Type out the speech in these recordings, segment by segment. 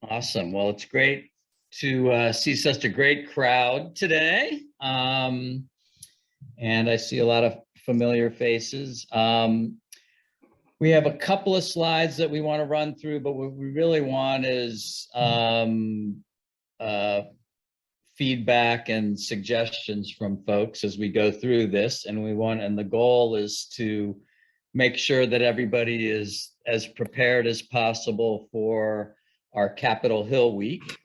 Awesome. Well, it's great to see such a great crowd today. And I see a lot of familiar faces. We have a couple of slides that we want to run through, but what we really want is feedback and suggestions from folks as we go through this. And the goal is to make sure that everybody is as prepared as possible for our Capitol Hill Week,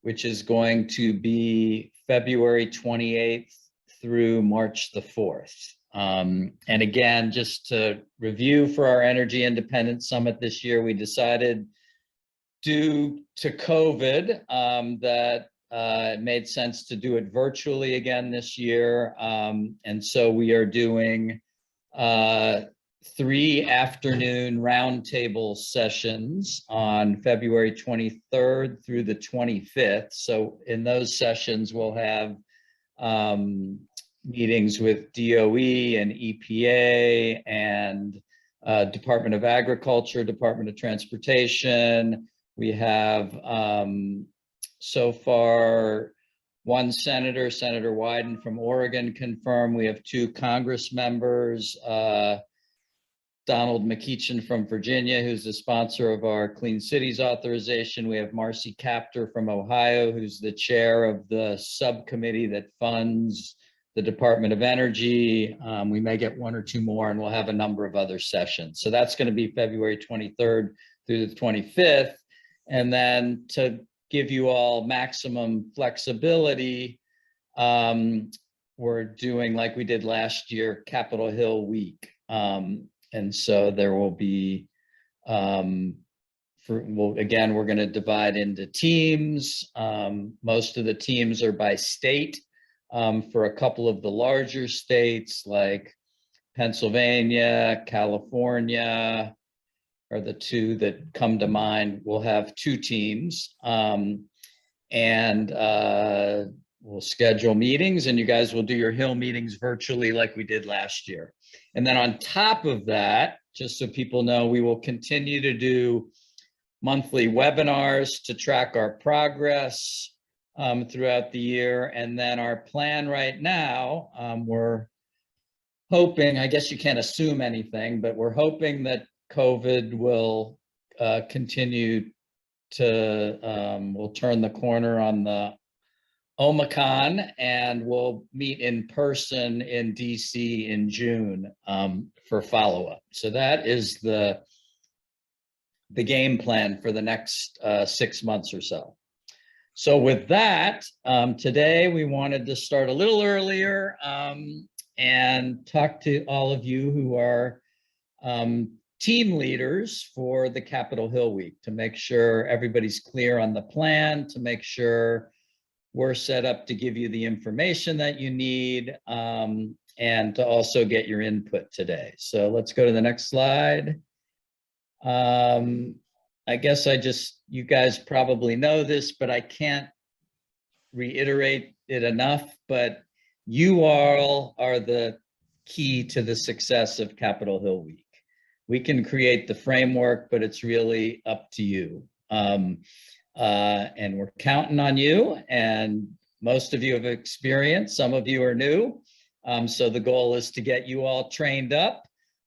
which is going to be February 28th through March the 4th. And again, just to review for our Energy Independence Summit this year, we decided due to COVID that it made sense to do it virtually again this year. And so we are doing 3 afternoon roundtable sessions on February 23rd through the 25th. So in those sessions, we'll have meetings with DOE and EPA and Department of Agriculture, Department of Transportation. We have so far one senator, Senator Wyden from Oregon, confirmed. We have 2 Congress members, Donald McEachin from Virginia, who's the sponsor of our Clean Cities authorization. We have Marcy Kaptur from Ohio, who's the chair of the subcommittee that funds the Department of Energy. We may get 1 or 2 more, and we'll have a number of other sessions. So that's going to be February 23rd through the 25th. And then to give you all maximum flexibility, we're doing, like we did last year, Capitol Hill Week. And so there will be, again, we're going to divide into teams. Most of the teams are by state. For a couple of the larger states like Pennsylvania, California are the 2 that come to mind. We'll have 2 teams, and we'll schedule meetings, and you guys will do your Hill meetings virtually like we did last year. And then on top of that, just so people know, we will continue to do monthly webinars to track our progress throughout the year. And then our plan right now, we're hoping, I guess you can't assume anything, but we're hoping that COVID will continue to, we'll turn the corner on the Omicron, and we'll meet in person in DC in June for follow-up. So that is the game plan for the next 6 months or so. So with that, today we wanted to start a little earlier and talk to all of you who are team leaders for the Capitol Hill Week, to make sure everybody's clear on the plan, to make sure we're set up to give you the information that you need, and to also get your input today. So let's go to the next slide. I guess you guys probably know this, but I can't reiterate it enough, but you all are the key to the success of Capitol Hill Week. We can create the framework, but it's really up to you. And we're counting on you, and most of you have experience, some of you are new. So the goal is to get you all trained up,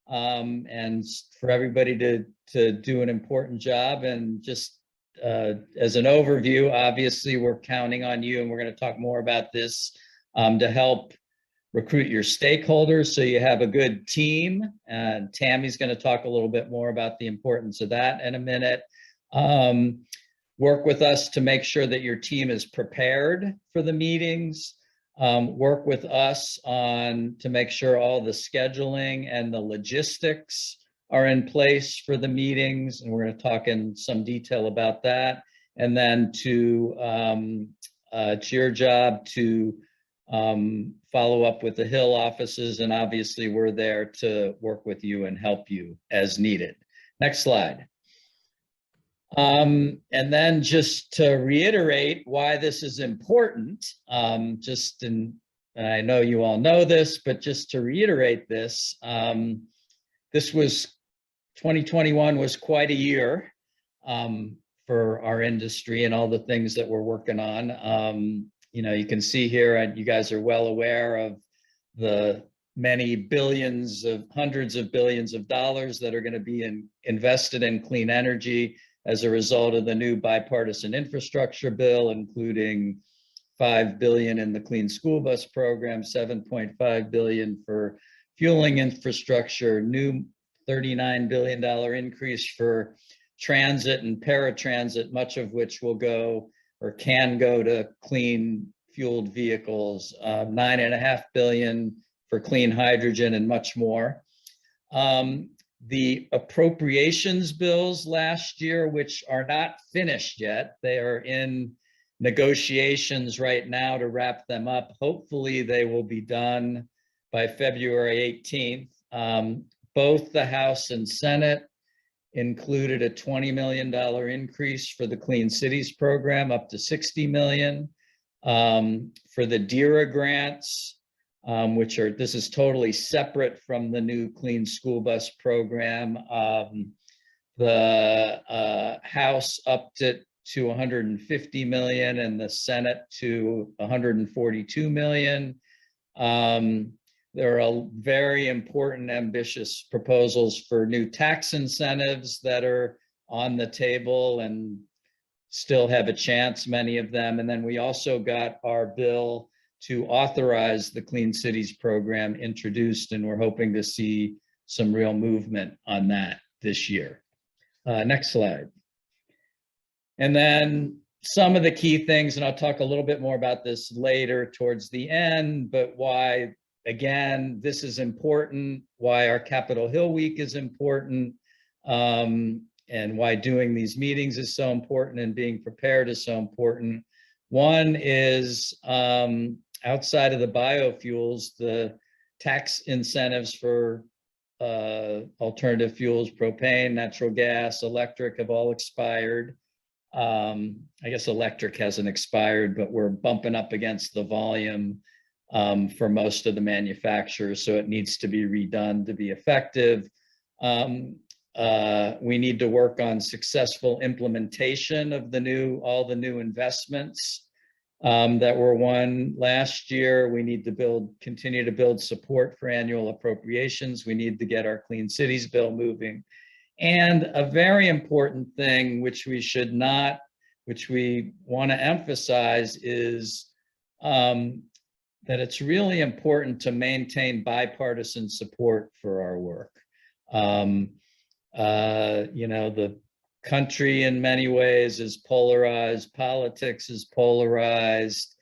and for everybody to do an important job. And just as an overview, obviously we're counting on you, and we're going to talk more about this, to help recruit your stakeholders so you have a good team. And Tammy's going to talk a little bit more about the importance of that in a minute. Work with us to make sure that your team is prepared for the meetings. Work with us to make sure all the scheduling and the logistics are in place for the meetings. And we're going to talk in some detail about that. And then it's your job to follow up with the Hill offices. And obviously we're there to work with you and help you as needed. Next slide. And then just to reiterate why this is important, and I know you all know this, but just to reiterate this, 2021 was quite a year for our industry and all the things that we're working on. You know, you can see here, and you guys are well aware of the many billions of hundreds of billions of dollars that are going to be invested in clean energy as a result of the new bipartisan infrastructure bill, including $5 billion in the clean school bus program, $7.5 billion for fueling infrastructure, new $39 billion increase for transit and paratransit, much of which will go or can go to clean fueled vehicles, $9.5 billion for clean hydrogen, and much more. The appropriations bills last year, which are not finished yet, they are in negotiations right now to wrap them up. Hopefully they will be done by February 18th. Both the House and Senate included a $20 million increase for the Clean Cities program, up to $60 million. For the DERA grants, this is totally separate from the new Clean School Bus program. The House upped it to $150 million and the Senate to $142 million. There are very important, ambitious proposals for new tax incentives that are on the table and still have a chance, many of them. And then we also got our bill to authorize the Clean Cities program introduced, and we're hoping to see some real movement on that this year. Next slide. And then some of the key things, and I'll talk a little bit more about this later towards the end, but why, again, this is important, why our Capitol Hill Week is important, and why doing these meetings is so important and being prepared is so important. One is outside of the biofuels, the tax incentives for alternative fuels, propane, natural gas, electric have all expired. I guess electric hasn't expired, but we're bumping up against the volume for most of the manufacturers, so it needs to be redone to be effective. We need to work on successful implementation of all the new investments that were won last year. We need to continue to build support for annual appropriations. We need to get our Clean Cities bill moving. And a very important thing, which we want to emphasize, is that it's really important to maintain bipartisan support for our work. You know, the country in many ways is polarized, politics is polarized.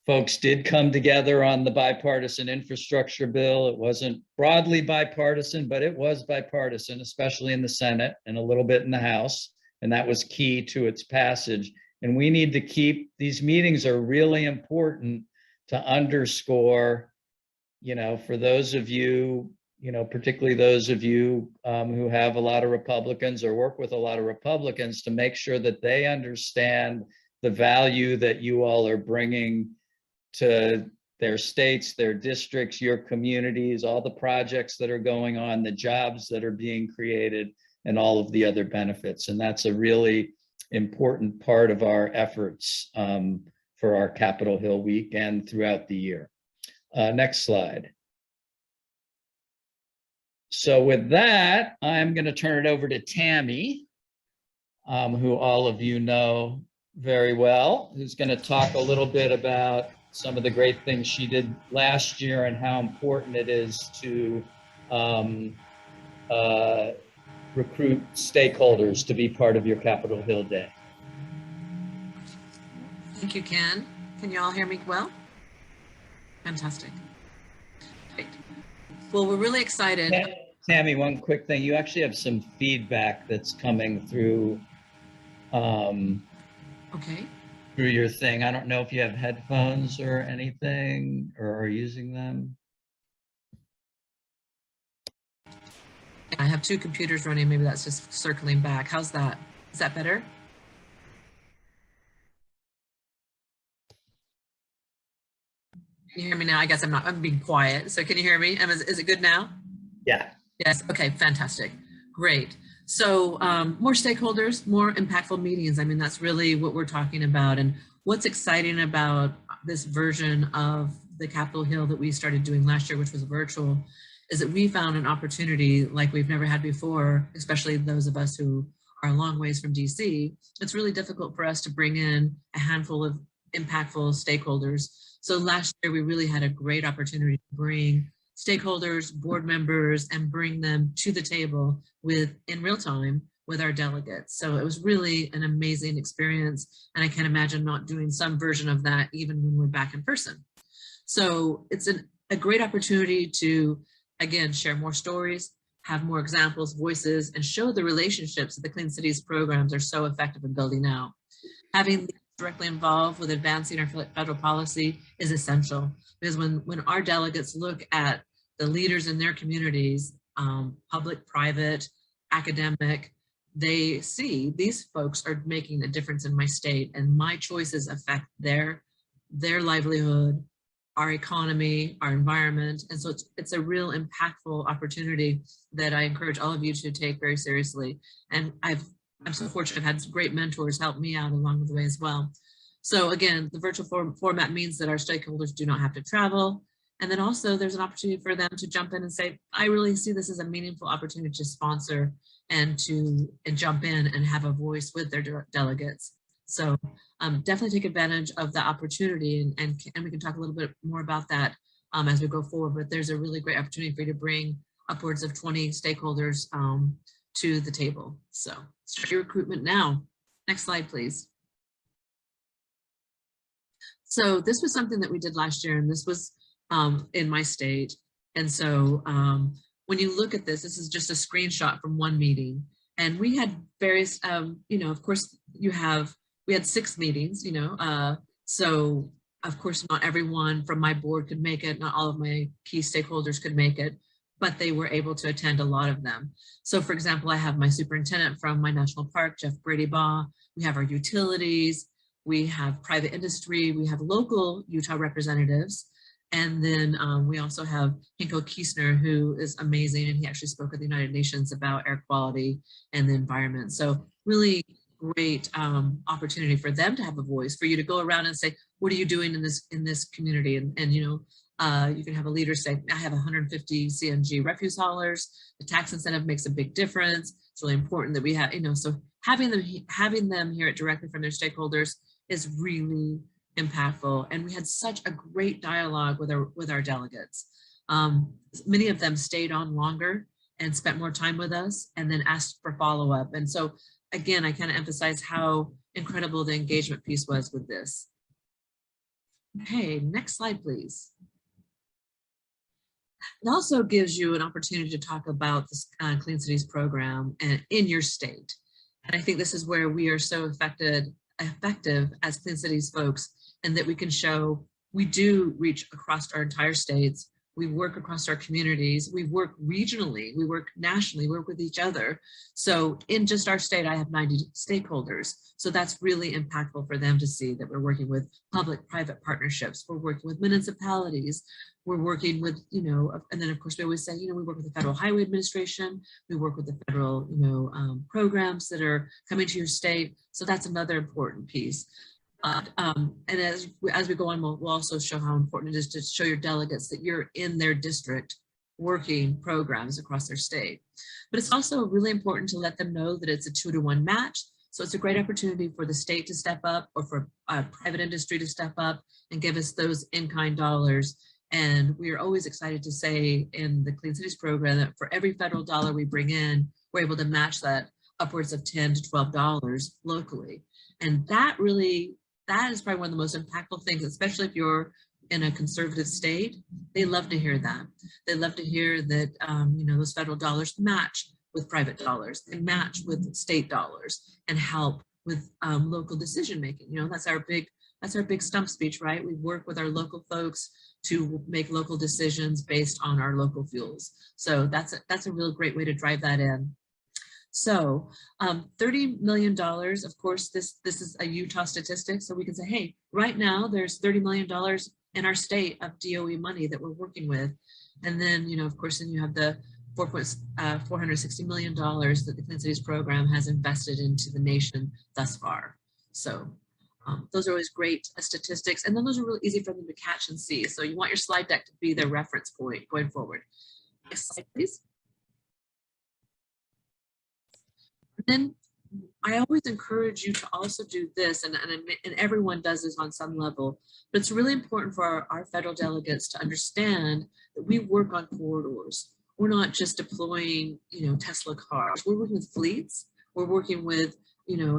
Folks did come together on the bipartisan infrastructure bill. It wasn't broadly bipartisan, but it was bipartisan, especially in the Senate and a little bit in the House. And that was key to its passage. And we need to these meetings are really important to underscore, you know, for those of you, particularly those of you who have a lot of Republicans or work with a lot of Republicans, to make sure that they understand the value that you all are bringing to their states, their districts, your communities, all the projects that are going on, the jobs that are being created, and all of the other benefits. And that's a really important part of our efforts for our Capitol Hill Week and throughout the year. Next slide. So with that, I'm going to turn it over to Tammy, who all of you know very well, who's going to talk a little bit about some of the great things she did last year and how important it is to recruit stakeholders to be part of your Capitol Hill Day. Thank you, Ken. Can you all hear me well? Fantastic. Great. Well, we're really excited. Tammy, one quick thing. You actually have some feedback that's coming through Okay. through your thing. I don't know if you have headphones or anything or are using them. I have two computers running. Maybe that's just circling back. How's that? Is that better? Can you hear me now? I guess I'm being quiet. So can you hear me? Is it good now? Yeah. Yes. Okay. Fantastic. Great. So more stakeholders, more impactful meetings. I mean, that's really what we're talking about. And what's exciting about this version of the Capitol Hill that we started doing last year, which was virtual, is that we found an opportunity like we've never had before, especially those of us who are a long ways from DC. It's really difficult for us to bring in a handful of impactful stakeholders. So last year, we really had a great opportunity to bring stakeholders, board members, and bring them to the table in real time with our delegates. So it was really an amazing experience. And I can't imagine not doing some version of that even when we're back in person. So it's a great opportunity to, again, share more stories, have more examples, voices, and show the relationships that the Clean Cities programs are so effective in building out. Having directly involved with advancing our federal policy is essential, because when our delegates look at the leaders in their communities, public, private, academic, they see these folks are making a difference in my state, and my choices affect their livelihood, our economy, our environment. And so it's a real impactful opportunity that I encourage all of you to take very seriously. And I'm so fortunate I've had great mentors help me out along the way as well. So again, the virtual format means that our stakeholders do not have to travel. And then also there's an opportunity for them to jump in and say, I really see this as a meaningful opportunity to sponsor and jump in and have a voice with their delegates. So definitely take advantage of the opportunity, and we can talk a little bit more about that as we go forward, but there's a really great opportunity for you to bring upwards of 20 stakeholders to the table. So start your recruitment now. Next slide, please. So this was something that we did last year, and this was in my state. And so when you look at this is just a screenshot from one meeting. And we had various, of course, we had 6 meetings, so of course not everyone from my board could make it, not all of my key stakeholders could make it, but they were able to attend a lot of them. So for example, I have my superintendent from my national park, Jeff Brady-Baugh. We have our utilities, we have private industry, we have local Utah representatives. And then we also have Hinko Kiesner, who is amazing. And he actually spoke at the United Nations about air quality and the environment. So really great opportunity for them to have a voice, for you to go around and say, what are you doing in this community? And you can have a leader say, I have 150 CNG refuse haulers. The tax incentive makes a big difference. It's really important that we have, so having them hear it directly from their stakeholders is really impactful. And we had such a great dialogue with our delegates. Many of them stayed on longer and spent more time with us, and then asked for follow-up. And so again, I kind of emphasize how incredible the engagement piece was with this. Okay, next slide, please. It also gives you an opportunity to talk about this Clean Cities program in your state. And I think this is where we are so effective as Clean Cities folks, and that we can show we do reach across our entire states. We work across our communities, we work regionally, we work nationally, we work with each other. So in just our state, I have 90 stakeholders. So that's really impactful for them to see that we're working with public-private partnerships. We're working with municipalities. We're working with, and then of course we always say, we work with the Federal Highway Administration. We work with the federal, programs that are coming to your state. So that's another important piece. And as we go on, we'll also show how important it is to show your delegates that you're in their district working programs across their state. But it's also really important to let them know that it's a 2-to-1 match. So it's a great opportunity for the state to step up, or for private industry to step up and give us those in-kind dollars. And we are always excited to say in the Clean Cities program that for every federal dollar we bring in, we're able to match that upwards of $10 to $12 locally. And that is probably one of the most impactful things, especially if you're in a conservative state. They love to hear that. They love to hear that, those federal dollars match with private dollars, and match with state dollars, and help with local decision making. That's our big stump speech, right? We work with our local folks to make local decisions based on our local fuels. So that's a real great way to drive that in. So $30 million, of course, this is a Utah statistic. So we can say, hey, right now there's $30 million in our state of DOE money that we're working with. And then, of course, then you have the $460 million that the Clean Cities program has invested into the nation thus far. So those are always great statistics, and then those are really easy for them to catch and see. So you want your slide deck to be their reference point going forward. Next slide, please. And then I always encourage you to also do this, and everyone does this on some level, but it's really important for our federal delegates to understand that we work on corridors. We're not just deploying, Tesla cars. We're working with fleets. We're working with,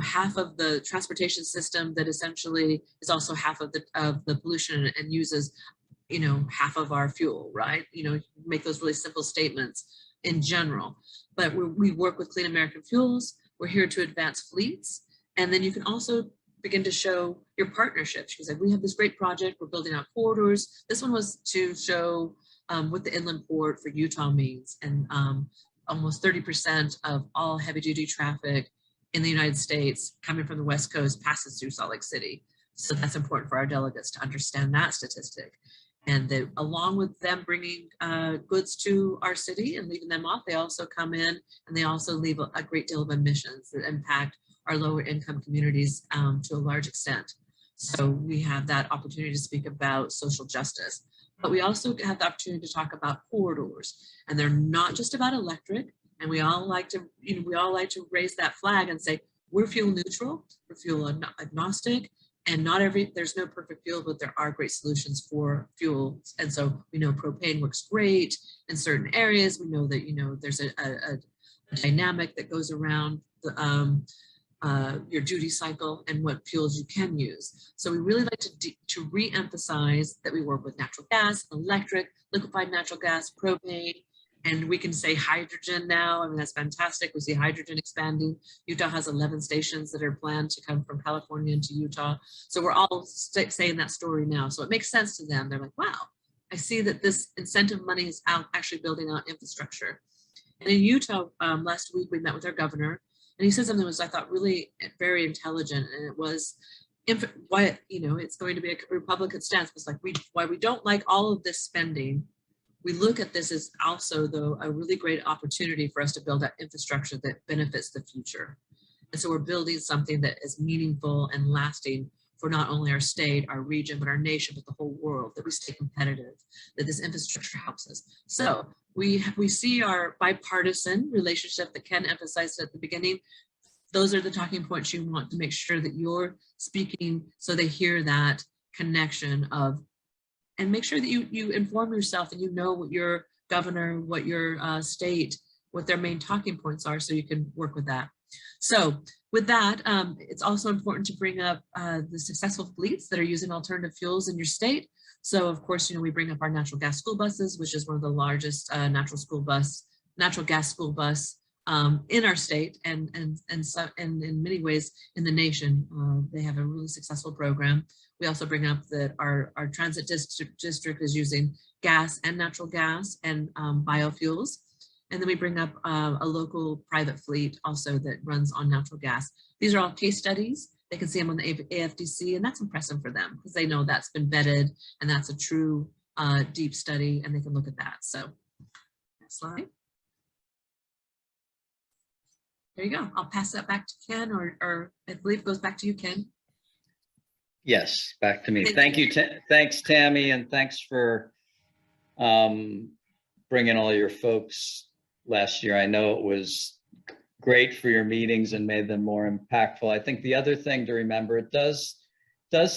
half of the transportation system that essentially is also half of the pollution and uses, half of our fuel, right? Make those really simple statements in general. But we work with Clean American Fuels. We're here to advance fleets. And then you can also begin to show your partnerships. Because we have this great project, we're building out corridors. This one was to show what the inland port for Utah means. And almost 30% of all heavy duty traffic in the United States coming from the West Coast passes through Salt Lake City. So that's important for our delegates to understand that statistic. And that along with them bringing goods to our city and leaving them off, they also come in and they also leave a great deal of emissions that impact our lower income communities to a large extent. So we have that opportunity to speak about social justice, but we also have the opportunity to talk about corridors, and they're not just about electric. And we all like to, to raise that flag and say, we're fuel neutral, we're fuel agnostic. And there's no perfect fuel, but there are great solutions for fuels. And so we know propane works great in certain areas. We know that, there's a dynamic that goes around your duty cycle and what fuels you can use. So we really like to re-emphasize that we work with natural gas, electric, liquefied natural gas, propane, and we can say hydrogen now. I mean, that's fantastic. We see hydrogen expanding. Utah has 11 stations that are planned to come from California into Utah. So we're all saying that story now. So it makes sense to them. They're like, wow, I see that this incentive money is out actually building out infrastructure. And in Utah, last week, we met with our governor, and he said something that was, I thought, really very intelligent. And it was, why, it's going to be a Republican stance. It's like, why we don't like all of this spending. We look at this as also, though, a really great opportunity for us to build that infrastructure that benefits the future. And so we're building something that is meaningful and lasting for not only our state, our region, but our nation, but the whole world, that we stay competitive, that this infrastructure helps us. So we see our bipartisan relationship that Ken emphasized at the beginning. Those are the talking points you want to make sure that you're speaking so they hear that connection of, and make sure that you inform yourself and what your governor, what your state, what their main talking points are, so you can work with that. So with that, it's also important to bring up the successful fleets that are using alternative fuels in your state. So of course, we bring up our natural gas school buses, which is one of the largest natural gas school bus in our state, and in many ways in the nation. They have a really successful program. We also bring up that our transit district is using gas and natural gas and biofuels. And then we bring up a local private fleet also that runs on natural gas. These are all case studies. They can see them on the AFDC, and that's impressive for them because they know that's been vetted and that's a true deep study, and they can look at that. So next slide. There you go. I'll pass that back to Ken, or I believe it goes back to you, Ken. Yes, back to me. Thank you. Thanks, Tammy, and thanks for bringing all your folks last year. I know it was great for your meetings and made them more impactful. I think the other thing to remember, it does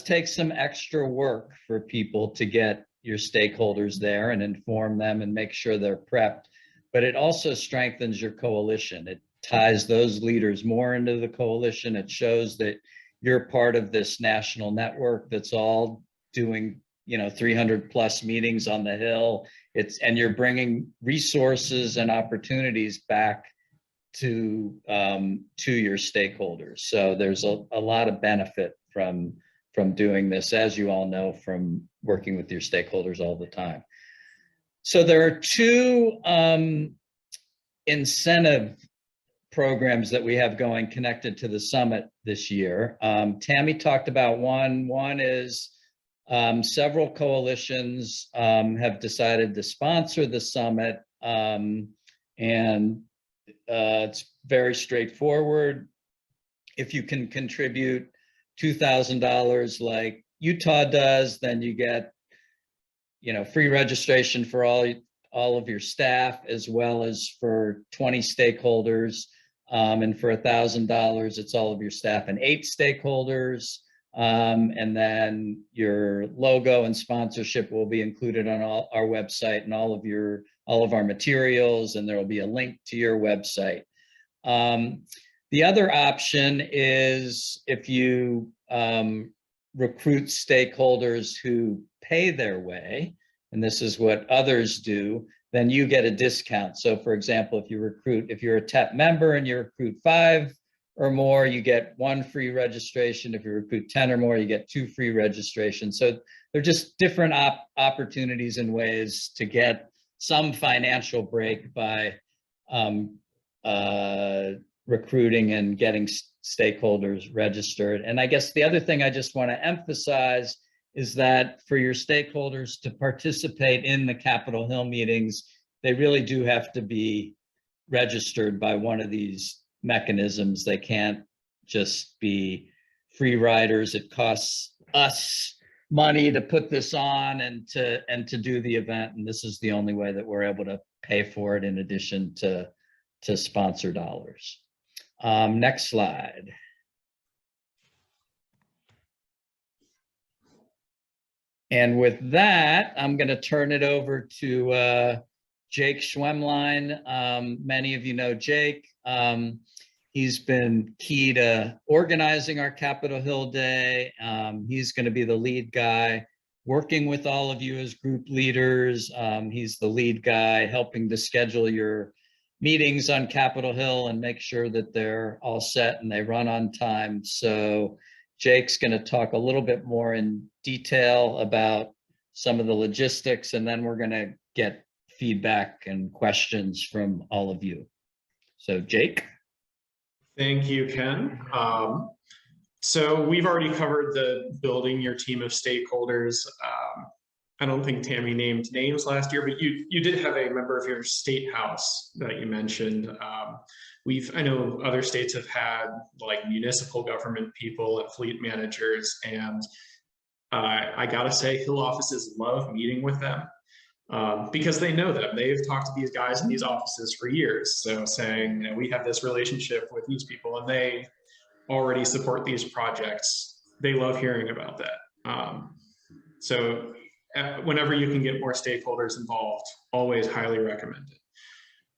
take some extra work for people to get your stakeholders there and inform them and make sure they're prepped, but it also strengthens your coalition. It ties those leaders more into the coalition. It shows that you're part of this national network that's all doing, 300 plus meetings on the Hill. And you're bringing resources and opportunities back to your stakeholders. So there's a lot of benefit from doing this, as you all know, from working with your stakeholders all the time. So there are two incentive programs that we have going connected to the summit this year. Tammy talked about one. One is several coalitions have decided to sponsor the summit And it's very straightforward. If you can contribute $2,000 like Utah does, then you get, free registration for all of your staff, as well as for 20 stakeholders. And for $1,000, it's all of your staff and 8 stakeholders. And then your logo and sponsorship will be included on our website and all of our materials, and there will be a link to your website. The other option is if you recruit stakeholders who pay their way, and this is what others do, then you get a discount. So for example, if you're a TEP member and you recruit 5 or more, you get 1 free registration. If you recruit 10 or more, you get 2 free registrations. So they're just different opportunities and ways to get some financial break by recruiting and getting stakeholders registered. And I guess the other thing I just want to emphasize is that for your stakeholders to participate in the Capitol Hill meetings, they really do have to be registered by one of these mechanisms. They can't just be free riders. It costs us money to put this on and to do the event, and this is the only way that we're able to pay for it, in addition to sponsor dollars. Next slide. And with that, I'm going to turn it over to Jake Schwemline. Many of you know Jake. He's been key to organizing our Capitol Hill Day. He's going to be the lead guy working with all of you as group leaders. He's the lead guy helping to schedule your meetings on Capitol Hill and make sure that they're all set and they run on time. So Jake's going to talk a little bit more in detail about some of the logistics, and then we're going to get feedback and questions from all of you. So Jake. Thank you, Ken. So we've already covered the building your team of stakeholders. I don't think Tammy named names last year, but you did have a member of your state house that you mentioned. I know other states have had like municipal government people and fleet managers, and I gotta say, Hill offices love meeting with them because they know them. They've talked to these guys in these offices for years. So saying, we have this relationship with these people and they already support these projects. They love hearing about that. So whenever you can get more stakeholders involved, always highly recommend it.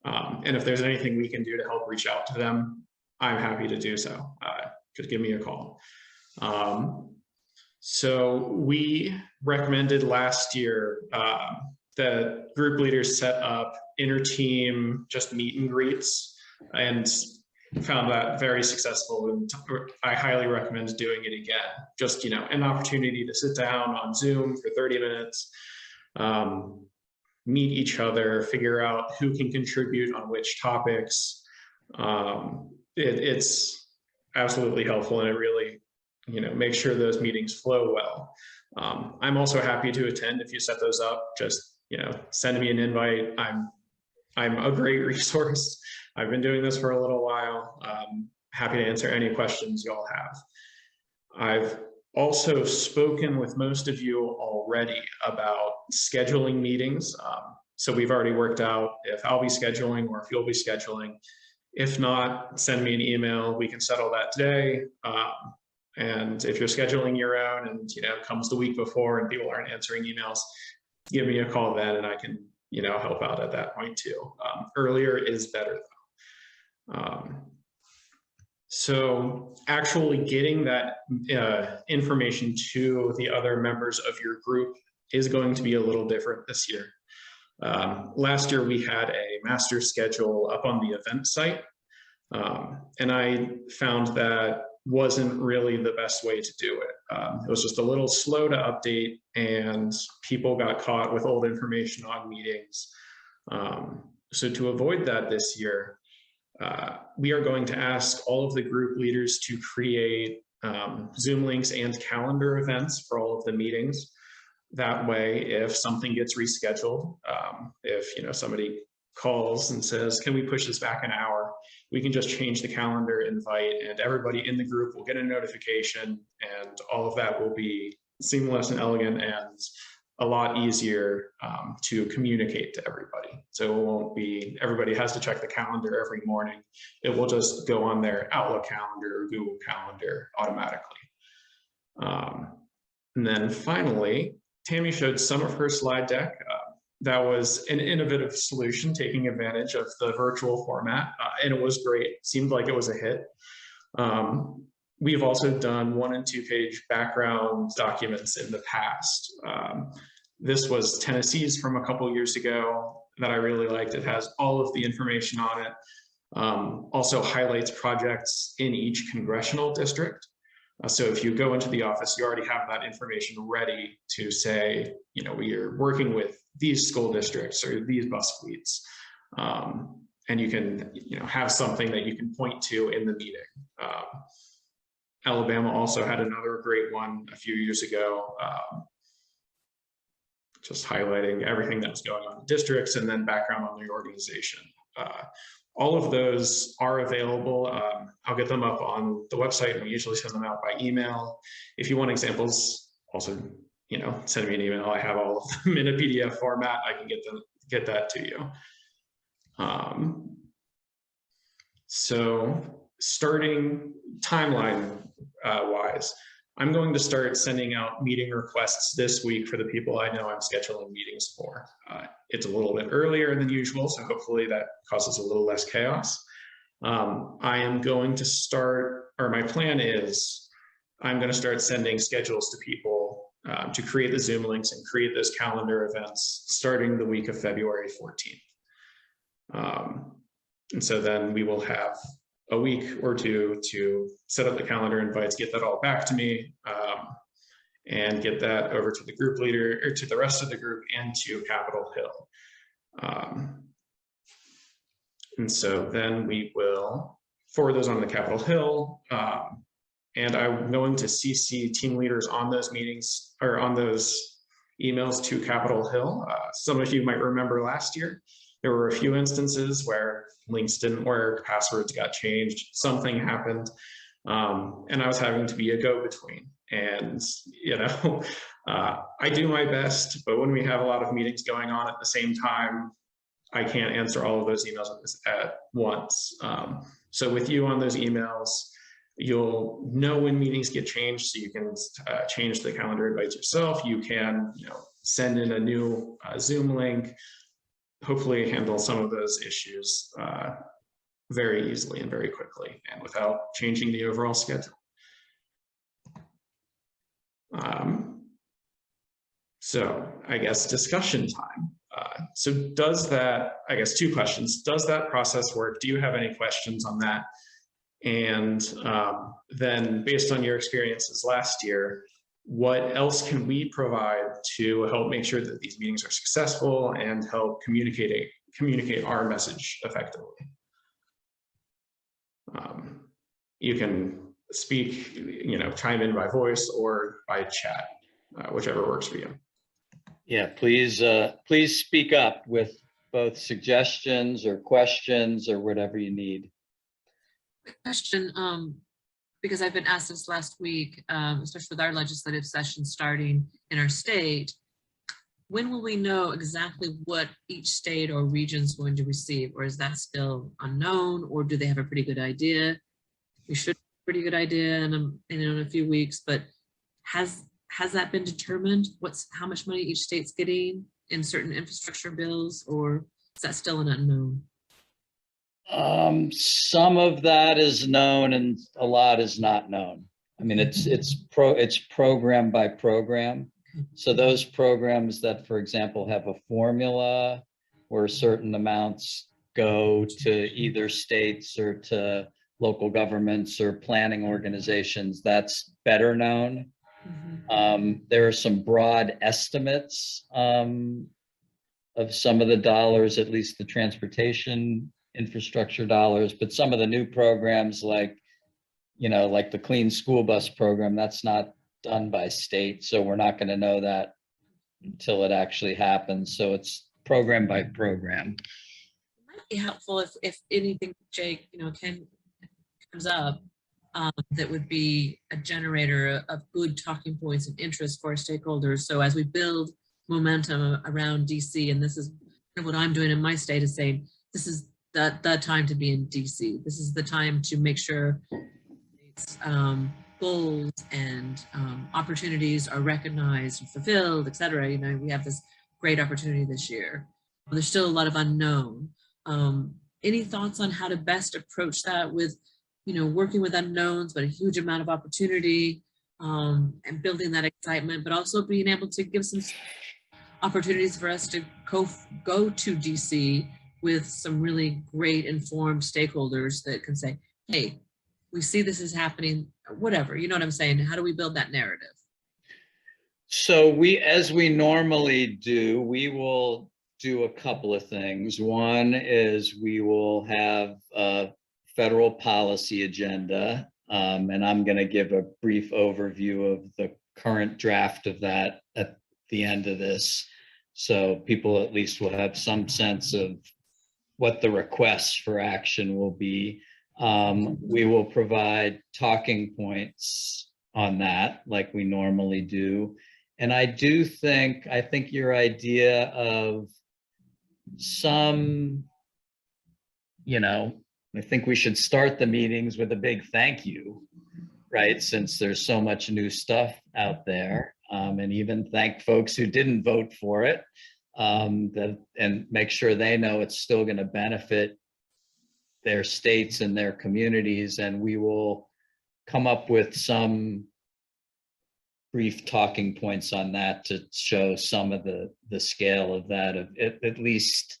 And if there's anything we can do to help reach out to them, I'm happy to do so. Just give me a call. So we recommended last year that group leaders set up inter-team just meet and greets, and found that very successful. And I highly recommend doing it again. Just, an opportunity to sit down on Zoom for 30 minutes, meet each other, figure out who can contribute on which topics. It's absolutely helpful, and it really, make sure those meetings flow well. I'm also happy to attend if you set those up. Just, send me an invite. I'm a great resource. I've been doing this for a little while. Happy to answer any questions y'all have. I've also spoken with most of you already about scheduling meetings. So we've already worked out if I'll be scheduling or if you'll be scheduling. If not, send me an email. We can settle that today. And if you're scheduling your own and, it comes the week before and people aren't answering emails, give me a call then and I can, help out at that point too. Earlier is better though. So actually getting that information to the other members of your group is going to be a little different this year. Last year we had a master schedule up on the event site, and I found that wasn't really the best way to do it. It was just a little slow to update, and people got caught with old information on meetings. So to avoid that this year, we are going to ask all of the group leaders to create Zoom links and calendar events for all of the meetings. That way, if something gets rescheduled, if somebody calls and says, can we push this back an hour? We can just change the calendar invite and everybody in the group will get a notification, and all of that will be seamless and elegant and a lot easier to communicate to everybody. So it won't be, everybody has to check the calendar every morning. It will just go on their Outlook calendar or Google Calendar automatically. And then finally, Tammy showed some of her slide deck. That was an innovative solution, taking advantage of the virtual format, and it was great. It seemed like it was a hit. We've also done 1- and 2-page background documents in the past. This was Tennessee's from a couple years ago that I really liked. It has all of the information on it. Also highlights projects in each congressional district. So if you go into the office, you already have that information ready to say, you know, we are working with these school districts or these bus fleets. And you can, you know, have something that you can point to in the meeting. Alabama also had another great one a few years ago, just highlighting everything that was going on in districts and then background on the organization. All of those are available. I'll get them up on the website, and we usually send them out by email. If you want examples, also, you know, send me an email. I have all of them in a PDF format. I can get that to you. So starting timeline wise, I'm going to start sending out meeting requests this week for the people I know I'm scheduling meetings for. It's a little bit earlier than usual, so hopefully that causes a little less chaos. I am going to start, or my plan is, I'm going to start sending schedules to people to create the Zoom links and create those calendar events starting the week of February 14th. And so then we will have a week or two to set up the calendar invites, get that all back to me, and get that over to the group leader or to the rest of the group and to Capitol Hill. And so then we will forward those on to Capitol Hill. And I'm going to CC team leaders on those meetings or on those emails to Capitol Hill. Some of you might remember last year, there were a few instances where links didn't work, passwords got changed, something happened, and I was having to be a go-between. And, you know, I do my best, but when we have a lot of meetings going on at the same time, I can't answer all of those emails at once. So with you on those emails, you'll know when meetings get changed, so you can change the calendar invites yourself. You can, you know, send in a new Zoom link, hopefully handle some of those issues very easily and very quickly and without changing the overall schedule. So I guess discussion time. So does that, I guess 2 questions, does that process work? Do you have any questions on that? And then based on your experiences last year, what else can we provide to help make sure that these meetings are successful and help communicate our message effectively? You can speak, you know, chime in by voice or by chat, whichever works for you. Yeah, please speak up with both suggestions or questions or whatever you need. Question, because I've been asked this last week, especially with our legislative session starting in our state, when will we know exactly what each state or region is going to receive, or is that still unknown, or do they have a pretty good idea? We should have a pretty good idea in a few weeks, but has that been determined? How much money each state's getting in certain infrastructure bills, or is that still an unknown? Some of that is known and a lot is not known. I mean, it's program by program. So those programs that, for example, have a formula where certain amounts go to either states or to local governments or planning organizations, that's better known. There are some broad estimates of some of the dollars, at least the transportation infrastructure dollars, but some of the new programs like, you know, like the Clean School Bus program, that's not done by state. So we're not going to know that until it actually happens. So it's program by program. be helpful if anything, Jake, Ken comes up, that would be a generator of good talking points and interest for our stakeholders. So as we build momentum around DC, and this is what I'm doing in my state, is saying this is the time to be in DC. This is the time to make sure goals and opportunities are recognized and fulfilled, et cetera. We have this great opportunity this year. There's still a lot of unknown. Any thoughts on how to best approach that with, working with unknowns, but a huge amount of opportunity, and building that excitement, but also being able to give some opportunities for us to go to DC with some really great informed stakeholders that can say, hey, we see this is happening, whatever, you know what I'm saying? How do we build that narrative? So as we normally do, we will do a couple of things. One is we will have a federal policy agenda, and I'm going to give a brief overview of the current draft of that at the end of this. So people at least will have some sense of what the requests for action will be. We will provide talking points on that like we normally do. And I think your idea of some, I think we should start the meetings with a big thank you, right? Since there's so much new stuff out there, and even thank folks who didn't vote for it, and make sure they know it's still going to benefit their states and their communities. And we will come up with some brief talking points on that to show some of the scale of that, of at least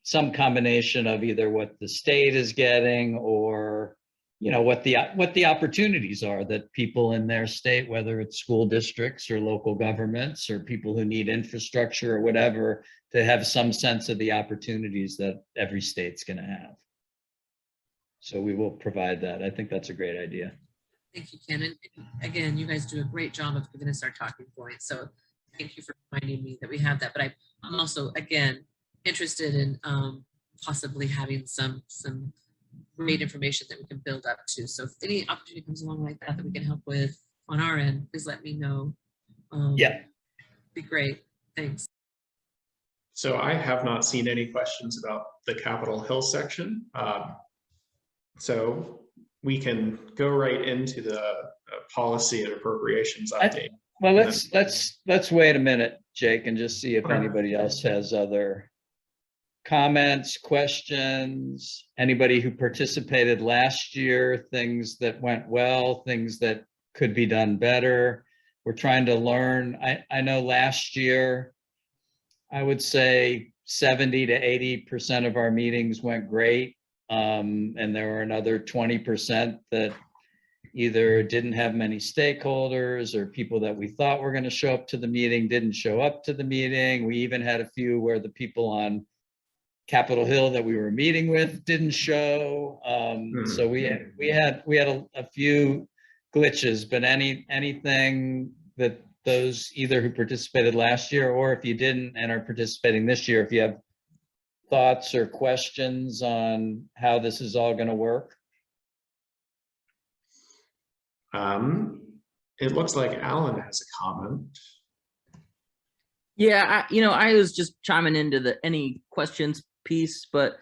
some combination of either what the state is getting or what the opportunities are that people in their state, whether it's school districts or local governments or people who need infrastructure or whatever, to have some sense of the opportunities that every state's going to have. So we will provide that. I think that's a great idea. Thank you, Ken. And again, you guys do a great job of giving us our talking points. So thank you for reminding me that we have that. But I'm also, again, interested in possibly having some great information that we can build up to. So if any opportunity comes along like that we can help with on our end, please let me know. Yeah. Be great. Thanks. So I have not seen any questions about the Capitol Hill section. So we can go right into the policy and appropriations update. Well, let's wait a minute, Jake, and just see if anybody else has other comments, questions, anybody who participated last year, things that went well, things that could be done better. We're trying to learn. I know last year, I would say 70 to 80% of our meetings went great. And there were another 20% that either didn't have many stakeholders or people that we thought were going to show up to the meeting didn't show up to the meeting. We even had a few where the people on Capitol Hill that we were meeting with didn't show. So we had a few glitches, but anything that those either who participated last year or if you didn't and are participating this year, if you have thoughts or questions on how this is all going to work? It looks like Alan has a comment. Yeah, I was just chiming into the any questions piece, but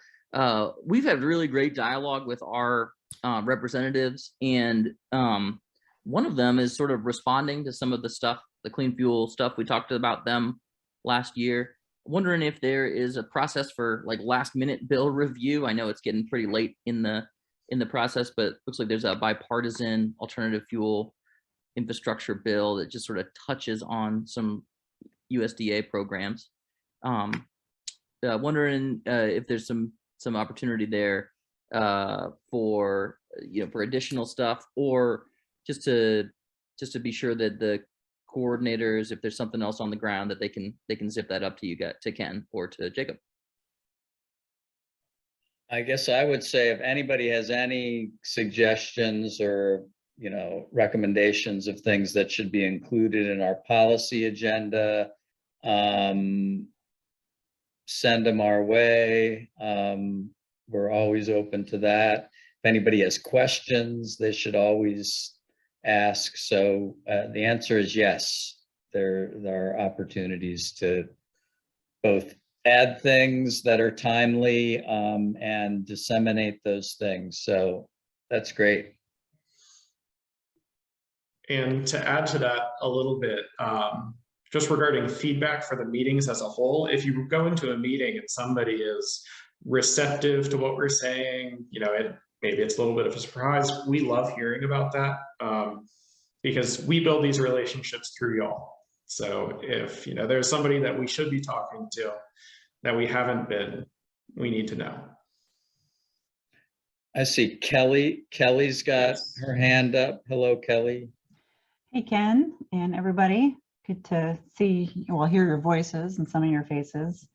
we've had really great dialogue with our representatives, and one of them is sort of responding to some of the stuff, the clean fuel stuff we talked about them last year. Wondering if there is a process for like last minute bill review. I know it's getting pretty late in the process, but it looks like there's a bipartisan alternative fuel infrastructure bill that just sort of touches on some USDA programs. Wondering if there's some opportunity there for additional stuff, or just to be sure that the coordinators, if there's something else on the ground, that they can zip that up to you guys, to Ken or to Jacob. I guess I would say if anybody has any suggestions or recommendations of things that should be included in our policy agenda, send them our way. We're always open to that. If anybody has questions, they should always ask. So the answer is yes. There are opportunities to both add things that are timely and disseminate those things. So that's great. And to add to that a little bit, just regarding feedback for the meetings as a whole, if you go into a meeting and somebody is receptive to what we're saying, you know, maybe it's a little bit of a surprise. We love hearing about that because we build these relationships through y'all. So if, you know, there's somebody that we should be talking to that we haven't been, we need to know. I see Kelly. Kelly's got her hand up. Hello, Kelly. Hey, Ken and everybody. Good to see, well, hear your voices and some of your faces.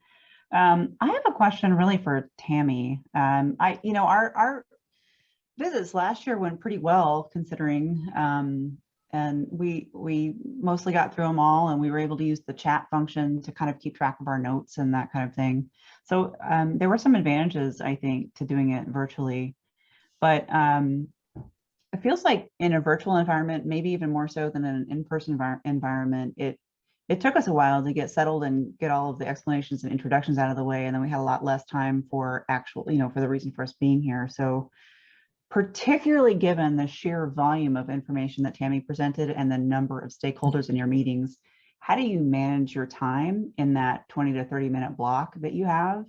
I have a question really for Tammy. Our visits last year went pretty well considering, and we mostly got through them all, and we were able to use the chat function to kind of keep track of our notes and that kind of thing. So there were some advantages, I think, to doing it virtually, but it feels like in a virtual environment, maybe even more so than in an in-person environment, it took us a while to get settled and get all of the explanations and introductions out of the way. And then we had a lot less time for actual, for the reason for us being here. So particularly given the sheer volume of information that Tammy presented and the number of stakeholders in your meetings, how do you manage your time in that 20 to 30 minute block that you have,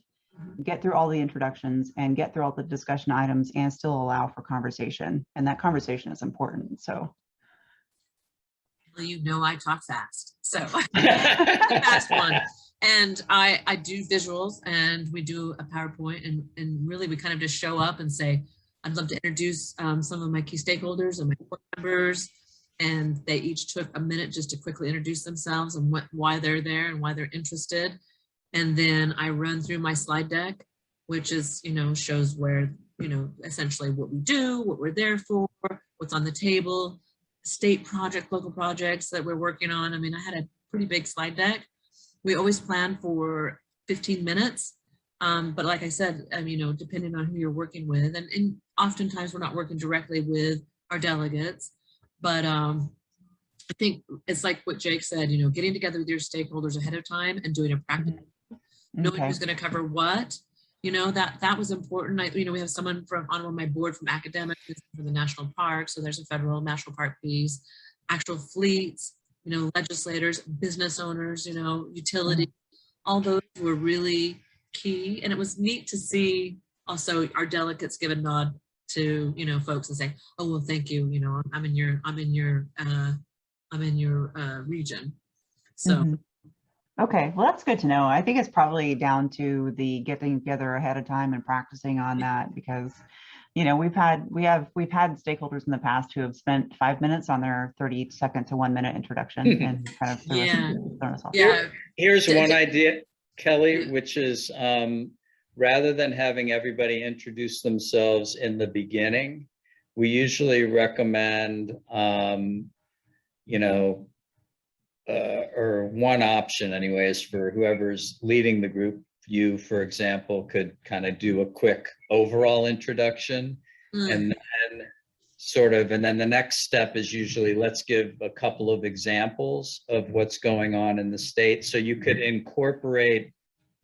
get through all the introductions and get through all the discussion items and still allow for conversation? And that conversation is important. So you know, I talk fast, so fast one. And I do visuals, and we do a PowerPoint, and really we kind of just show up and say, I'd love to introduce some of my key stakeholders and my board members, and they each took a minute just to quickly introduce themselves and why they're there and why they're interested. And then I run through my slide deck, which is, shows where, essentially what we do, what we're there for, what's on the table, state project, local projects that we're working on. I mean, I had a pretty big slide deck. We always plan for 15 minutes. But like I said, depending on who you're working with, and oftentimes we're not working directly with our delegates, but I think it's like what Jake said, getting together with your stakeholders ahead of time and doing a practice, knowing who's going to cover what, that was important. We have someone on my board from academics, for the national park. So there's a federal national park piece, actual fleets, legislators, business owners, utility, all those were really key. And it was neat to see also our delegates give a nod to, folks and say, oh, well, thank you. I'm in your region. So. Okay, well, that's good to know. I think it's probably down to the getting together ahead of time and practicing on that, because we've had stakeholders in the past who have spent 5 minutes on their 30-second to 1 minute introduction and kind of thrown us off. Here's one idea, Kelly, which is rather than having everybody introduce themselves in the beginning, we usually recommend or one option anyways, for whoever's leading the group, you, for example, could kind of do a quick overall introduction and then the next step is usually, let's give a couple of examples of what's going on in the state. So you could incorporate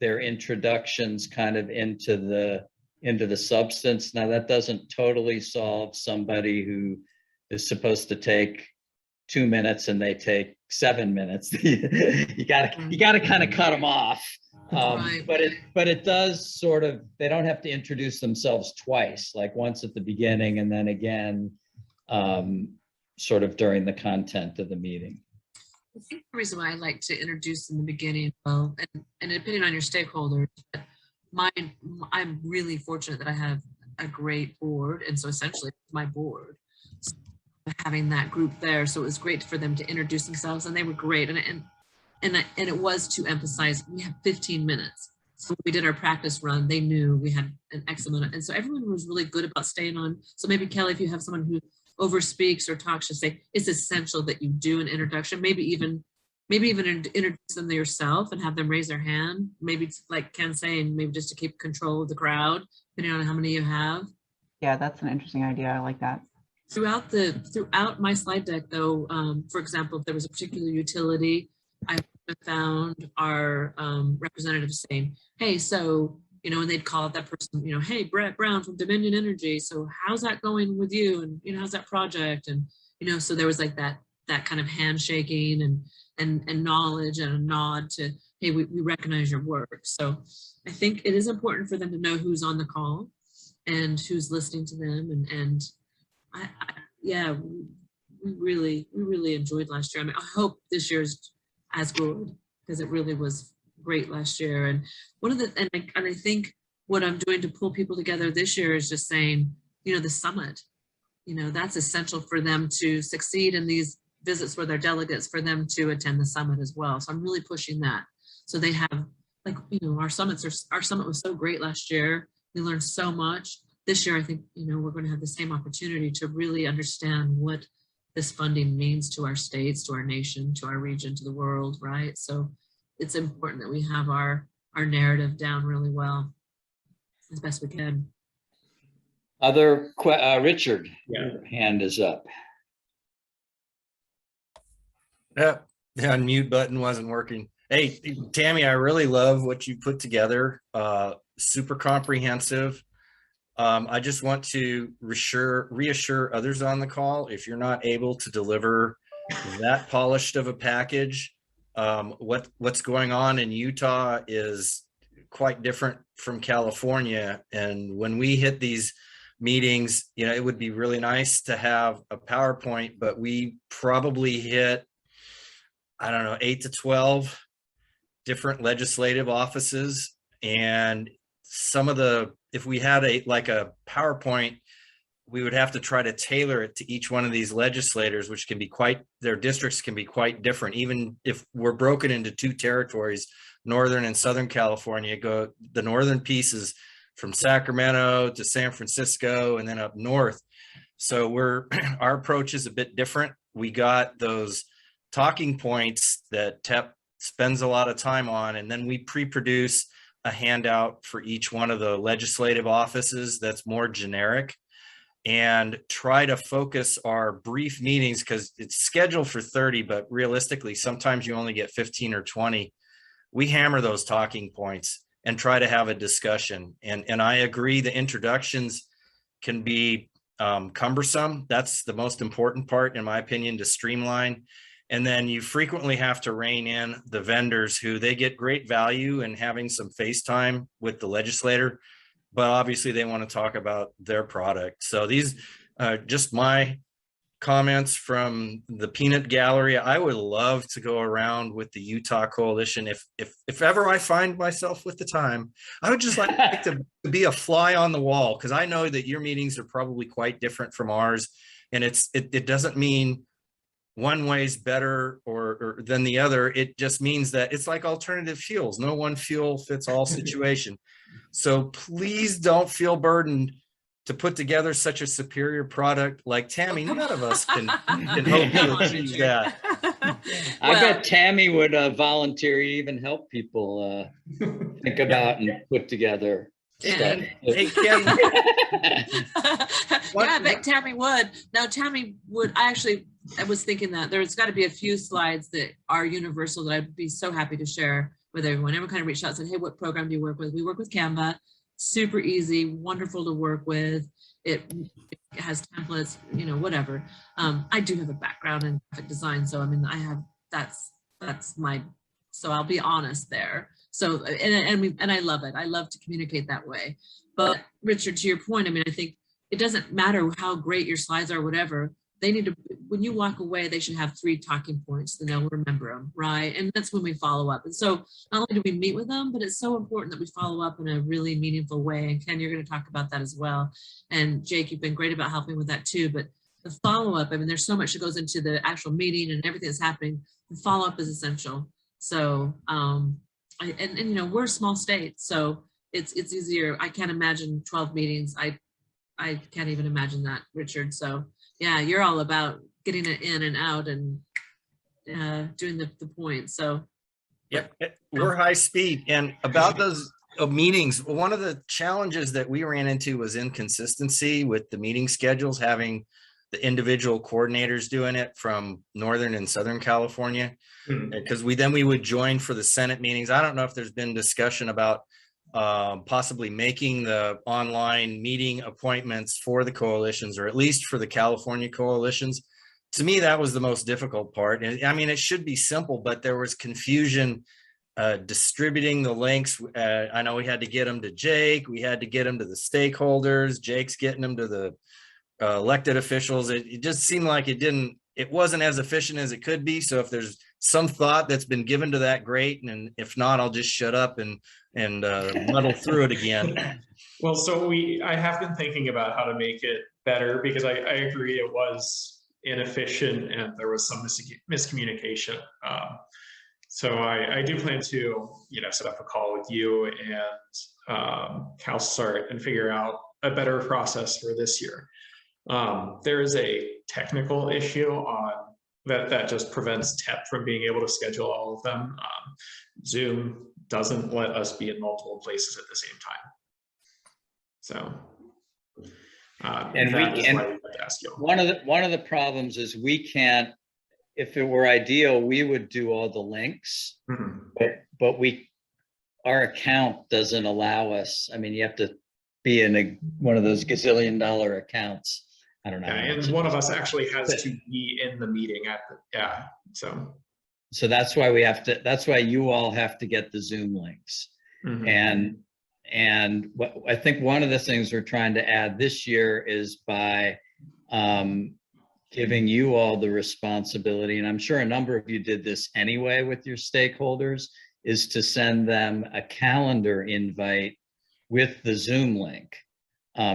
their introductions kind of into the substance. Now that doesn't totally solve somebody who is supposed to take 2 minutes and they take 7 minutes. you gotta kind of cut them off. Right. But it does sort of, they don't have to introduce themselves twice, like once at the beginning and then again, sort of during the content of the meeting. I think the reason why I like to introduce in the beginning, well, and depending on your stakeholders, I'm really fortunate that I have a great board, and so essentially my board. So having that group there, so it was great for them to introduce themselves, and they were great, and it was to emphasize we have 15 minutes. So when we did our practice run, they knew we had an X amount, and so everyone was really good about staying on. So maybe Kelly, if you have someone who overspeaks or talks, just say it's essential that you do an introduction, maybe even maybe even introduce them to yourself and have them raise their hand. Maybe it's like Ken's saying, maybe just to keep control of the crowd, depending on how many you have. Yeah, that's an interesting idea. I like that. Throughout my slide deck, though, for example, if there was a particular utility, I found our representatives saying, hey, so, you know, and they'd call out that person, you know, hey, Brett Brown from Dominion Energy. So how's that going with you? And, you know, how's that project? And, you know, so there was like that kind of handshaking and knowledge and a nod to, hey, we recognize your work. So I think it is important for them to know who's on the call and who's listening to them. And yeah, we really enjoyed last year. I mean, I hope this year's as good, because it really was great last year. And one of the, and I think what I'm doing to pull people together this year is just saying, you know, the summit, you know, that's essential for them to succeed in these visits with their delegates, for them to attend the summit as well. So I'm really pushing that. So they have, like, you know, our summit was so great last year. We learned so much. This year, I think, you know, we're going to have the same opportunity to really understand what this funding means to our states, to our nation, to our region, to the world, right? So it's important that we have our narrative down really well, as best we can. Richard, Yeah. your hand is up. Yep, the unmute button wasn't working. Hey, Tammy, I really love what you put together. Super comprehensive. I just want to reassure others on the call, if you're not able to deliver that polished of a package, what's going on in Utah is quite different from California. And when we hit these meetings, you know, it would be really nice to have a PowerPoint, but we probably hit, I don't know, 8 to 12 different legislative offices. And some of the, if we had a PowerPoint, we would have to try to tailor it to each one of these legislators, which can be their districts can be quite different. Even if we're broken into 2 territories, Northern and Southern California, the northern piece is from Sacramento to San Francisco and then up north. So our approach is a bit different. We got those talking points that TEP spends a lot of time on, and then we pre-produce a handout for each one of the legislative offices that's more generic, and try to focus our brief meetings, because it's scheduled for 30, but realistically, sometimes you only get 15 or 20. We hammer those talking points and try to have a discussion. And I agree, the introductions can be cumbersome. That's the most important part, in my opinion, to streamline. And then you frequently have to rein in the vendors, who they get great value in having some face time with the legislator, but obviously they want to talk about their product. So these are just my comments from the peanut gallery. I would love to go around with the Utah Coalition. If ever I find myself with the time, I would just like to be a fly on the wall, because I know that your meetings are probably quite different from ours. And it doesn't mean one way's better or than the other. It just means that it's like alternative fuels. No one fuel fits all situation. So please don't feel burdened to put together such a superior product like Tammy. None of us can hope to achieve that. I bet Tammy would volunteer to even help people think about and put together stuff. Hey, Ken. Yeah, I bet Tammy would. Now, Tammy would, I was thinking that there's got to be a few slides that are universal that I'd be so happy to share with everyone. Everyone kind of reached out and said, hey, what program do you work with? We work with Canva. Super easy, wonderful to work with. It has templates, you know, whatever. I do have a background in graphic design, so I mean, that's my, so I'll be honest there. So, and I love it. I love to communicate that way. But Richard, to your point, I mean, I think it doesn't matter how great your slides are, whatever. They need to, when you walk away, they should have 3 talking points, then they'll remember them, right? And that's when we follow up. And so not only do we meet with them, but it's so important that we follow up in a really meaningful way. And Ken, you're going to talk about that as well. And Jake, you've been great about helping with that too. But the follow-up, I mean, there's so much that goes into the actual meeting and everything that's happening. The follow-up is essential. So, and you know, we're a small state, so it's easier. I can't imagine 12 meetings. I can't even imagine that, Richard. So yeah, you're all about getting it in and out and doing the point. So Yep, we're high speed. And about those meetings, one of the challenges that we ran into was inconsistency with the meeting schedules, having the individual coordinators doing it from Northern and Southern California. Because we would join for the Senate meetings. I don't know if there's been discussion about possibly making the online meeting appointments for the coalitions, or at least for the California coalitions. To me, that was the most difficult part. And I mean, it should be simple, but there was confusion distributing the links. I know we had to get them to Jake. We had to get them to the stakeholders. Jake's getting them to the elected officials. It just seemed like it wasn't as efficient as it could be. So if there's some thought that's been given to that, great. And if not, I'll just shut up and muddle through it again. Well, so I have been thinking about how to make it better, because I agree it was inefficient and there was some miscommunication. So I do plan to, set up a call with you and CalSTART and figure out a better process for this year. There is a technical issue on that just prevents TEP from being able to schedule all of them. Zoom doesn't let us be in multiple places at the same time. So, And that we is can, why we have to ask you. one of the problems is we can't, if it were ideal, we would do all the links, but our account doesn't allow us. I mean, you have to be in one of those gazillion-dollar accounts. I don't know. And one of us actually has to be in the meeting So that's why that's why you all have to get the Zoom links. And what I think one of the things we're trying to add this year is by giving you all the responsibility, and I'm sure a number of you did this anyway with your stakeholders, is to send them a calendar invite with the Zoom link.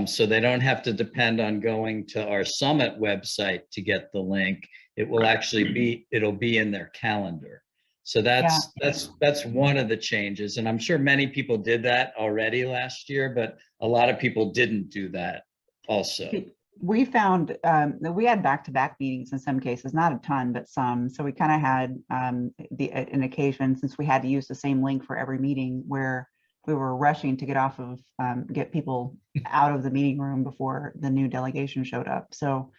So they don't have to depend on going to our summit website to get the link. It will actually it'll be in their calendar. So that's one of the changes. And I'm sure many people did that already last year, but a lot of people didn't do that also. We found that we had back-to-back meetings in some cases, not a ton, but some. So we kind of had an occasion, since we had to use the same link for every meeting, where we were rushing to get people out of the meeting room before the new delegation showed up. So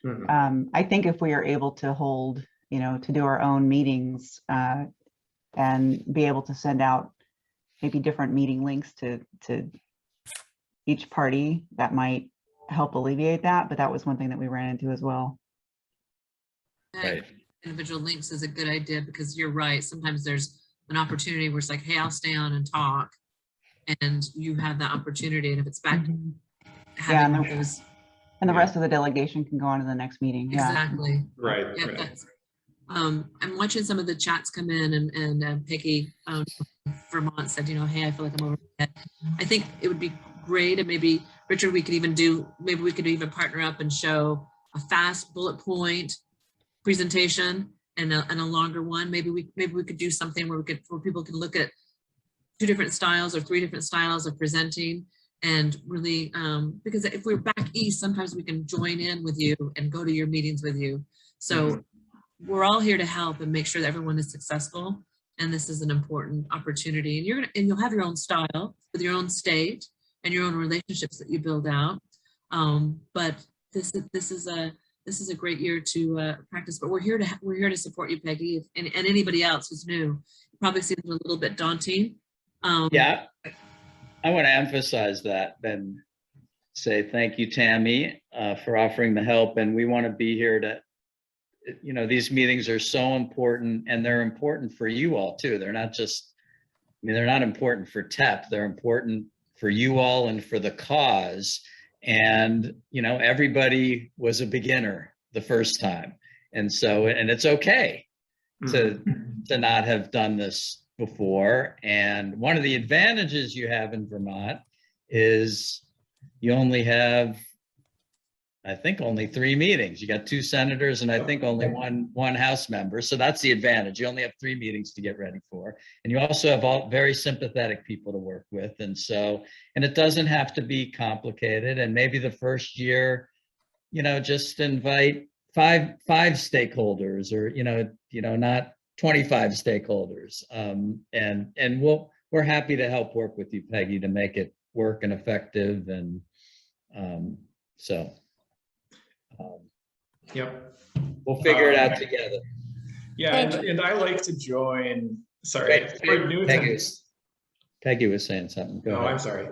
I think if we are able to hold, to do our own meetings and be able to send out maybe different meeting links to each party, that might help alleviate that. But that was one thing that we ran into as well. Right. Individual links is a good idea, because you're right. Sometimes there's an opportunity where it's like, hey, I'll stay on and talk. And you have that opportunity. And if it's back, and the rest of the delegation can go on to the next meeting. Exactly. Right. Yep, right. I'm watching some of the chats come in, and Peggy Vermont said, hey, I feel like I'm over my head. I think it would be great. And maybe Richard, we could even partner up and show a fast bullet point presentation and a longer one. Maybe we could do something where people can look at 2 different styles or 3 different styles of presenting, and really, because if we're back east, sometimes we can join in with you and go to your meetings with you. So we're all here to help and make sure that everyone is successful. And this is an important opportunity. And you'll have your own style with your own state and your own relationships that you build out. But this is a great year to practice. But we're here to support you, Peggy, and anybody else who's new. It probably seems a little bit daunting. Yeah, I want to emphasize that and say thank you, Tammy, for offering the help. And we want to be here to, these meetings are so important, and they're important for you all too. They're not just, they're not important for TEP. They're important for you all and for the cause. And, everybody was a beginner the first time. And so, and it's okay to not have done this before. And one of the advantages you have in Vermont is you only have, I think, only 3 meetings. You got 2 senators and I think only one House member. So that's the advantage. You only have 3 meetings to get ready for. And you also have all very sympathetic people to work with. And it doesn't have to be complicated. And maybe the first year, just invite five stakeholders, or not 25 stakeholders. And we're happy to help work with you, Peggy, to make it work and effective. And Yep. we'll figure it out together. Yeah, and I like to join. Sorry, for new Peggy was saying something. Go ahead. I'm sorry.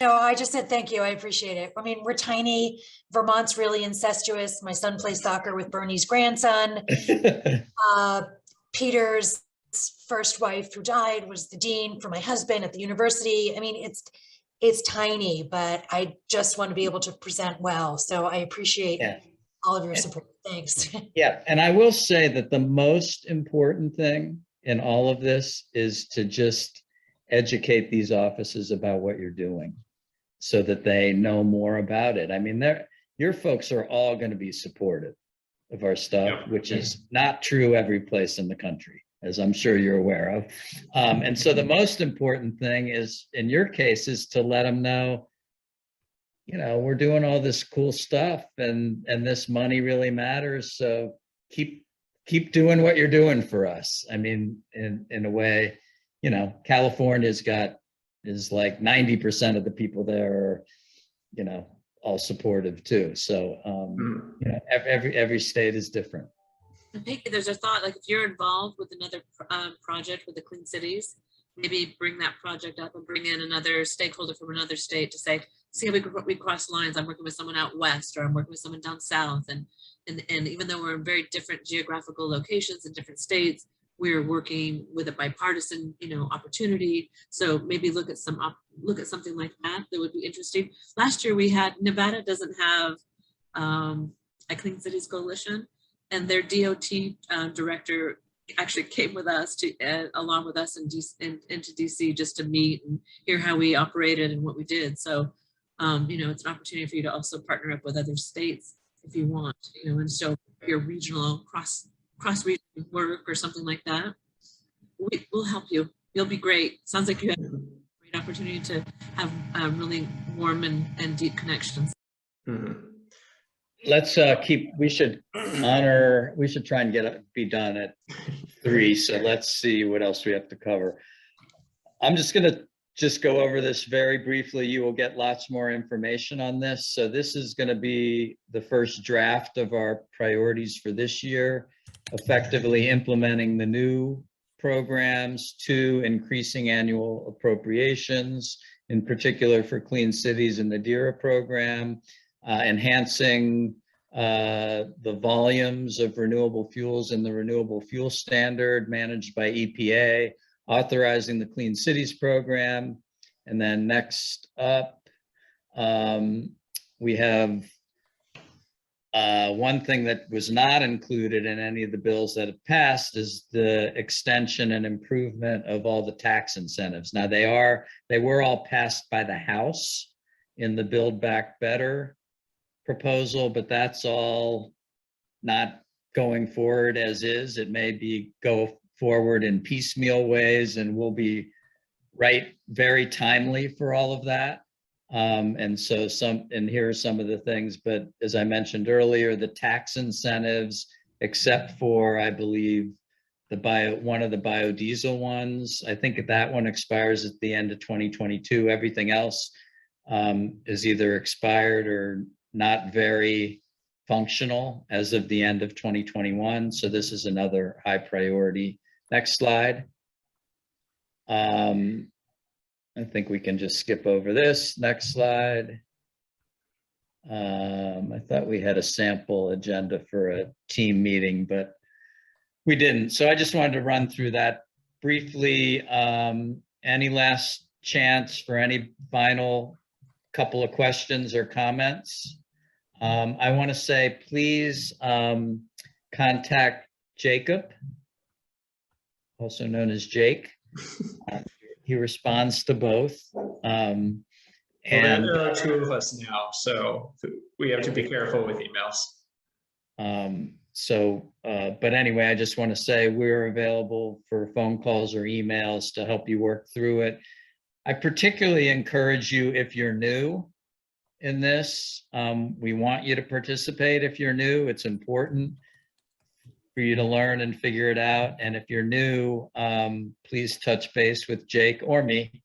No, I just said thank you. I appreciate it. I mean, we're tiny. Vermont's really incestuous. My son plays soccer with Bernie's grandson. Peter's first wife, who died, was the dean for my husband at the university. I mean, it's tiny, but I just want to be able to present well. So I appreciate all of your support. Thanks. Yeah, and I will say that the most important thing in all of this is to just educate these offices about what you're doing so that they know more about it. I mean, your folks are all going to be supportive of our stuff, which is not true every place in the country, as I'm sure you're aware of. And so the most important thing is, in your case, is to let them know, we're doing all this cool stuff, and this money really matters. So keep doing what you're doing for us. I mean, in a way, California is like 90% of the people there are, all supportive too. So, every state is different. And Peggy, there's a thought, like if you're involved with another project with the Clean Cities, maybe bring that project up and bring in another stakeholder from another state to say, see how we cross lines. I'm working with someone out west, or I'm working with someone down south. And even though we're in very different geographical locations in different states, we're working with a bipartisan, opportunity. So maybe look at something like that would be interesting. Last year we had, Nevada doesn't have a Clean Cities Coalition, and their DOT director actually came with us along with us into DC just to meet and hear how we operated and what we did. So, it's an opportunity for you to also partner up with other states if you want, and so your regional cross-regional work or something like that. We'll help you. You'll be great. Sounds like you have a great opportunity to have really warm and deep connections. Mm-hmm. Let's we should try and be done at 3. So let's see what else we have to cover. I'm just going to go over this very briefly. You will get lots more information on this. So this is going to be the first draft of our priorities for this year, effectively implementing the new programs, 2, increasing annual appropriations, in particular for Clean Cities and the DERA program, enhancing the volumes of renewable fuels in the renewable fuel standard managed by EPA, authorizing the Clean Cities program. And then next up, we have one thing that was not included in any of the bills that have passed is the extension and improvement of all the tax incentives. Now they were all passed by the House in the Build Back Better proposal, but that's all not going forward as is. It may go forward in piecemeal ways, and we'll be very timely for all of that. And here are some of the things, but as I mentioned earlier, the tax incentives, except for, I believe, one of the biodiesel ones, I think that one expires at the end of 2022. Everything else is either expired or not very functional as of the end of 2021. So this is another high priority. Next slide. I think we can just skip over this. Next slide. I thought we had a sample agenda for a team meeting, but we didn't. So I just wanted to run through that briefly. Any last chance for any final couple of questions or comments? I want to say, please contact Jacob, also known as Jake. He responds to both. And there are 2 of us now, so we have to be careful with emails. But anyway, I just want to say we're available for phone calls or emails to help you work through it. I particularly encourage you, if you're new, in this. We want you to participate if you're new. It's important for you to learn and figure it out. And if you're new, please touch base with Jake or me,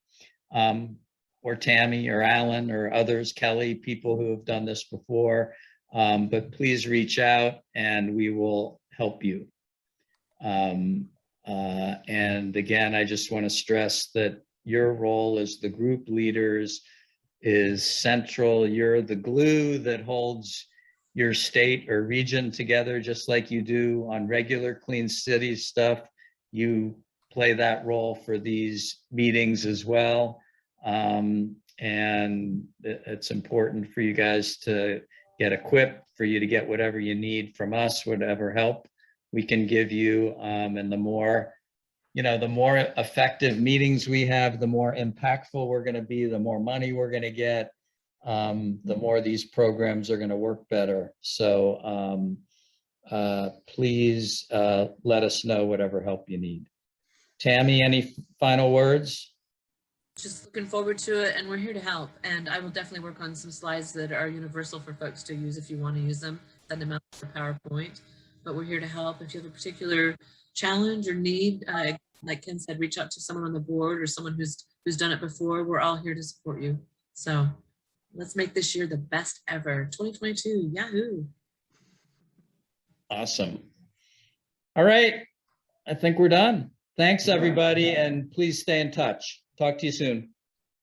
or Tammy or Alan or others, Kelly, people who have done this before. But please reach out and we will help you. And again, I just want to stress that your role as the group leaders is central. You're the glue that holds your state or region together, just like you do on regular Clean City stuff. You play that role for these meetings as well. And it's important for you guys to get equipped, for you to get whatever you need from us, whatever help we can give you. And the more effective meetings we have, the more impactful we're going to be, the more money we're going to get, the more these programs are going to work better. So please let us know whatever help you need. Tammy, any final words? Just looking forward to it, and we're here to help. And I will definitely work on some slides that are universal for folks to use if you want to use them. Send them out for PowerPoint. But we're here to help. If you have a particular challenge or need, like Ken said, reach out to someone on the board or someone who's done it before. We're all here to support you. So let's make this year the best ever. 2022, yahoo! Awesome. All right, I think we're done. Thanks, everybody, and please stay in touch. Talk to you soon.